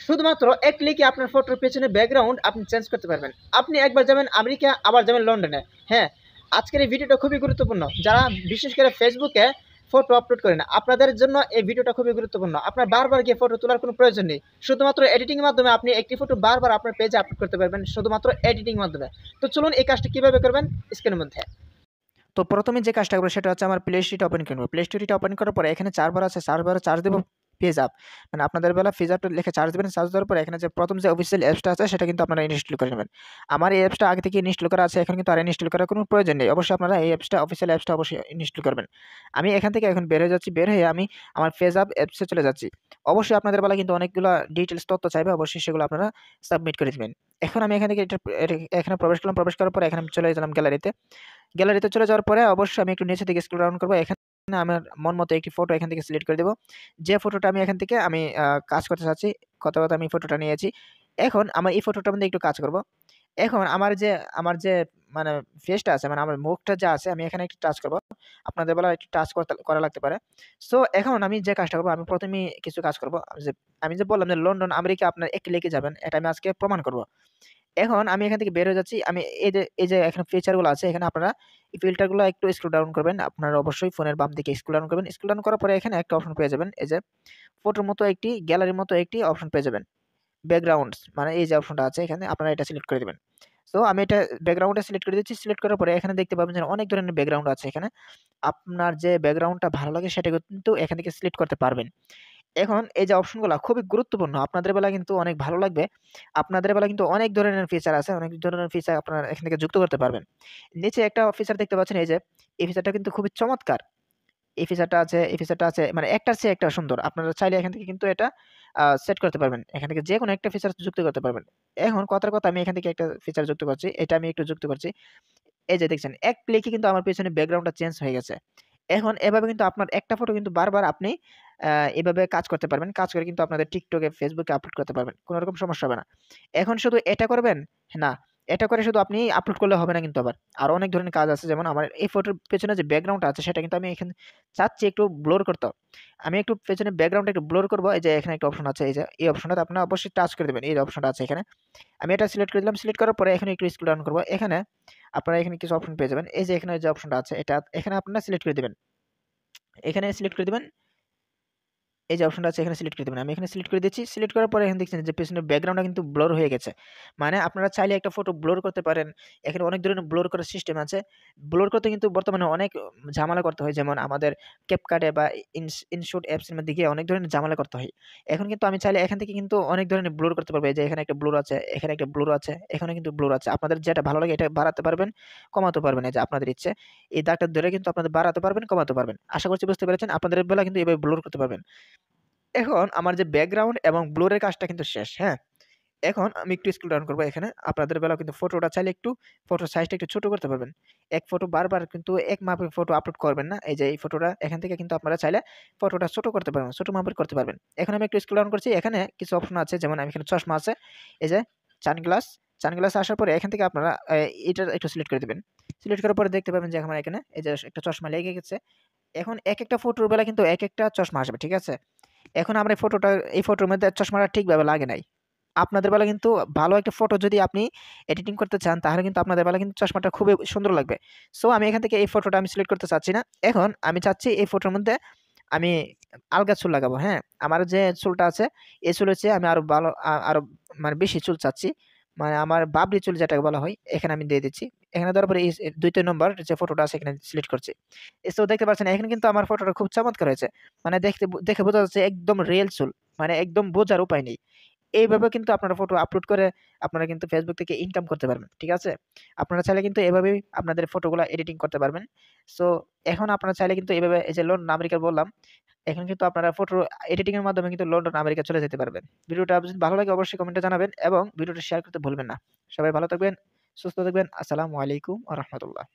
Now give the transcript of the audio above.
শুধুমাত্র এক ক্লিকে আপনার ফটোর পেছনে ব্যাকগ্রাউন্ড আপনি চেঞ্জ করতে পারবেন। আপনি একবার যাবেন আমেরিকা, আবার যাবেন লন্ডনে। হ্যাঁ, আজকের এই ভিডিওটা খুবই গুরুত্বপূর্ণ। যারা বিশেষ করে ফেসবুকে ফটো আপলোড করেন, আপনাদের জন্য এই ভিডিওটা খুবই গুরুত্বপূর্ণ। আপনার বারবার গিয়ে ফটো তোলার কোনো প্রয়োজন নেই। শুধুমাত্র এডিটিংয়ের মাধ্যমে আপনি একটি ফটো বারবার আপনার পেজে আপলোড করতে পারবেন, শুধুমাত্র এডিটিং মাধ্যমে। তো চলুন এই কাজটা কীভাবে করবেন স্ক্রিনের মধ্যে। তো প্রথমে যে কাজটা করবো সেটা হচ্ছে আমার প্লে স্টোরটা ওপেন করবো। প্লে স্টোরটা ওপেন করার পরে এখানে চারবার আছে, চারবার চার্জ দেবো পেজ আপ। মানে আপনাদের বেলা পেজ আপ লিখে চার্জ দেবেন। চার্জ দেওয়ার পরে এখানে যে প্রথম যে অফিসিয়াল অ্যাপসটা আছে সেটা কিন্তু আপনারা ইনস্টল করে নেবেন। আমার এই অ্যাপসটা আগে থেকে ইনস্টল করা আছে, এখন কিন্তু আর ইনস্টল করার কোনো প্রয়োজন নেই। অবশ্যই আপনারা এই অ্যাপসটা অফিসিয়াল অ্যাপসটা অবশ্যই ইনস্টল করবেন। আমি এখান থেকে এখন বের হয়ে যাচ্ছি, বের হয়ে আমি আমার পেজ আপ অ্যাপসে চলে যাচ্ছি। অবশ্যই আপনাদের বেলা কিন্তু অনেকগুলো ডিটেলস তথ্য চাইবে, অবশ্যই সেগুলো আপনারা সাবমিট করে দেবেন। এখন আমি এখান থেকে এখানে প্রবেশ করলাম, প্রবেশ করার পরে এখানে আমি চলে গেলাম গ্যালারিতে। গ্যালারিতে চলে যাওয়ার পরে অবশ্যই আমি একটু নিচের দিকে স্ক্রল ডাউন করবো। এখানে আমার মন মতো একটি ফটো এখান থেকে সিলেক্ট করে দেবো। যে ফটোটা আমি এখান থেকে কাজ করতে চাচ্ছি, কথা আমি ফটোটা নিয়েছি। এখন আমার এই ফটোটার মধ্যে একটু কাজ করব। এখন আমার যে মানে ফেসটা আছে, মানে আমার মুখটা যা আছে, আমি এখানে একটু টাচ করব। আপনাদের বেলা একটু টাচ করা লাগতে পারে। সো এখন আমি যে কাজটা করব, আমি প্রথমেই কিছু কাজ করব। আমি যে বললাম যে লন্ডন, আমেরিকা আপনার এক ক্লিকে যাবেন, এটা আমি আজকে প্রমাণ করব। এখন আমি এখান থেকে বের হয়ে যাচ্ছি। আমি এই যে এখানে ফিচারগুলো আছে, এখানে আপনারা এই ফিল্টারগুলো একটু স্ক্রল ডাউন করবেন। আপনারা অবশ্যই ফোনের বাম দিকে স্ক্রল ডাউন করবেন। স্ক্রল ডাউন করার পরে এখানে একটা অপশন পেয়ে যাবেন। এই যে ফটোর মতো একটি গ্যালারির মতো একটি অপশন পেয়ে যাবেন। ব্যাকগ্রাউন্ডস মানে এই যে অপশনটা আছে এখানে আপনারা এটা সিলেক্ট করে দিবেন। সো আমি এটা ব্যাকগ্রাউন্ডে সিলেক্ট করে দিচ্ছি। সিলেক্ট করার পরে এখানে দেখতে পাবেন যে অনেক ধরনের ব্যাকগ্রাউন্ড আছে এখানে। আপনার যে ব্যাকগ্রাউন্ডটা ভালো লাগে সেটা কিন্তু এখান থেকে সিলেক্ট করতে পারবেন। এখন এই যে অপশনগুলা খুবই গুরুত্বপূর্ণ। আপনাদের বেলা কিন্তু অনেক ভালো লাগবে। আপনাদের বেলা কিন্তু অনেক ধরনের ফিচার আছে। অনেক ধরনের ফিচার আপনারা এখান থেকে যুক্ত করতে পারবেন। নিচে একটা ফিচার দেখতে পাচ্ছেন, এই যে এই ফিচারটা কিন্তু খুবই চমৎকার। এই ফিচারটা আছে মানে একটার চেয়ে একটা সুন্দর। আপনারা চাইলে এখান থেকে কিন্তু এটা সেট করতে পারবেন। এখান থেকে যেকোনো একটা ফিচার যুক্ত করতে পারবেন। এখন কথার কথা আমি এখান থেকে একটা ফিচার যুক্ত করছি। এটা আমি একটু যুক্ত করছি। এই যে দেখছেন, এক ক্লিকে কিন্তু আমার পেছনে ব্যাকগ্রাউন্ডটা চেঞ্জ হয়ে গেছে। এখন এভাবে কিন্তু আপনার একটা ফটো কিন্তু বারবার আপনি এভাবে কাজ করতে পারবেন। কাজ করে কিন্তু আপনাদের TikTok এ, Facebook এ আপলোড করতে পারবেন। কোন রকম সমস্যা হবে না। এখন শুধু এটা করবেন? না, এটা করে শুধু আপনি আপলোড করলে হবে না কিন্তু আবার। আরো অনেক ধরনের কাজ আছে। যেমন আমার এই ফটোর পেছনে যে ব্যাকগ্রাউন্ডটা আছে সেটা কিন্তু আমি এখানে চাচ্ছি একটু ব্লর করতে। আমি একটু পেছনে ব্যাকগ্রাউন্ডটা একটু ব্লর করব। এই যে এখানে একটা অপশন আছে, এই যে এই অপশনটাতে আপনারা অবশ্যই টাচ করে দিবেন। এই যে অপশনটা আছে এখানে। আমি এটা সিলেক্ট করে দিলাম। সিলেক্ট করার পরে এখানে একটু স্ক্রল ডাউন করব। এখানে আপনারা এখানে কিছু অপশন পেয়ে যাবেন। এই যে এখানে যে অপশনটা আছে এটা এখানে আপনারা সিলেক্ট করে দিবেন। এখানে সিলেক্ট করে দিবেন। এই যে অপশনটা আছে এখানে সিলেক্ট করে দিবেন। আমি এখানে সিলেক্ট করে দিচ্ছি। সিলেক্ট করার পরে এখানে দেখছেন যে পেছনের ব্যাকগ্রাউন্ডটা কিন্তু ব্লর হয়ে গেছে। মানে আপনারা চাইলে একটা ফটো ব্লর করতে পারেন। এখানে অনেক ধরনের ব্লর করার সিস্টেম আছে। ব্লর করতে কিন্তু বর্তমানে অনেক ঝামেলা করতে হয়। যেমন আমাদের CapCut এ বা InShot অ্যাপস এর মধ্যে গিয়ে অনেক ধরনের ঝামেলা করতে হয়। এখন কিন্তু আমি চাইলে এখান থেকে কিন্তু অনেক ধরনের ব্লর করতে পারবো। এই যে এখানে একটা ব্লর আছে, এখানে একটা ব্লর আছে, এখানে কিন্তু ব্লর আছে। আপনাদের যেটা ভালো লাগে এটা বাড়াতে পারবেন, কমাতে পারবেন। এই যে আপনাদের ইচ্ছে। এই দাগটা ধরে কিন্তু আপনাদের বাড়াতে পারবেন, কমাতে পারবেন। আশা করছি বুঝতে পেরেছেন। আপনাদের বেলা কিন্তু এভাবে ব্লর করতে পারবেন। এখন আমার যে ব্যাকগ্রাউন্ড এবং ব্লুর এর কাজটা কিন্তু শেষ, হ্যাঁ? এখন আমি একটু স্ক্রল ডাউন করব এখানে। আপনাদের বেলাও কিন্তু ফটোটা চাইলে একটু ফটোর সাইজটা একটু ছোট করতে পারবেন। এক ফটো বারবার কিন্তু এক মাপের ফটো আপলোড করবেন না। এই যে এই ফটোটা এখান থেকে কিন্তু আপনারা চাইলে ফটোটা ছোট করতে পারবেন, ছোট মাপের করতে পারবেন। এখন আমি একটু স্ক্রল ডাউন করছি। এখানে কিছু অপশন আছে, যেমন আমি এখানে চশমা আছে। এই যে সানগ্লাস, সানগ্লাস আসার পরে এখান থেকে আপনারা এটা একটু সিলেক্ট করে দিবেন। সিলেক্ট করার পরে দেখতে পাবেন যে আমার এখানে এই যে একটা চশমা লেগে গেছে। এখন একেকটা ফটোর বেলা কিন্তু একেকটা চশমা আসবে, ঠিক আছে? এখন আমরা এই ফটোর মধ্যে চশমাটা ঠিকভাবে লাগে নাই। আপনাদের বেলা কিন্তু ভালো একটা ফটো যদি আপনি এডিটিং করতে চান, তাহলে কিন্তু আপনাদের বেলা কিন্তু চশমাটা খুবই সুন্দর লাগবে। সো আমি এখান থেকে এই ফটোটা আমি সিলেক্ট করতে চাচ্ছি না। এখন আমি চাচ্ছি এই ফটোর মধ্যে আমি আলগা চুল লাগাবো, হ্যাঁ? আমার যে চুলটা আছে, এই চুলের চেয়ে আমি আরো ভালো আরো মানে বেশি চুল চাচ্ছি। মানে আমার বাবরি চুল যেটাকে বলা হয়, এখানে আমি দিয়ে দিচ্ছি। এখানে দেওয়ার পরে এই ২-৩ নম্বর যে ফটোটা আছে এখানে সিলেক্ট করছি। সো দেখতে পাচ্ছেন এখানে কিন্তু আমার ফটোটা খুব চমৎকার হয়েছে। মানে দেখে বোঝা যাচ্ছে একদম রিয়েল চুল। মানে একদম বোঝার উপায় নেই। এইভাবে কিন্তু আপনারা ফটো আপলোড করে আপনারা কিন্তু Facebook থেকে ইনকাম করতে পারবেন। ঠিক আছে? আপনারা চাইলে কিন্তু এভাবেই আপনাদের ফটোগুলা এডিটিং করতে পারবেন। সো এখন আপনারা চাইলে কিন্তু এভাবে এই যে লন্ডন, আমেরিকা বললাম, এখন কিন্তু আপনারা ফটো এডিটিং এর মাধ্যমে কিন্তু লন্ডন, আমেরিকা চলে যেতে পারবেন। ভিডিওটা যদি ভালো লাগে অবশ্যই কমেন্টে জানাবেন এবং ভিডিওটা শেয়ার করতে ভুলবেন না। সবাই ভালো থাকবেন, সুস্থ থাকবেন। আসসালামু আলাইকুম ওয়া রাহমাতুল্লাহ।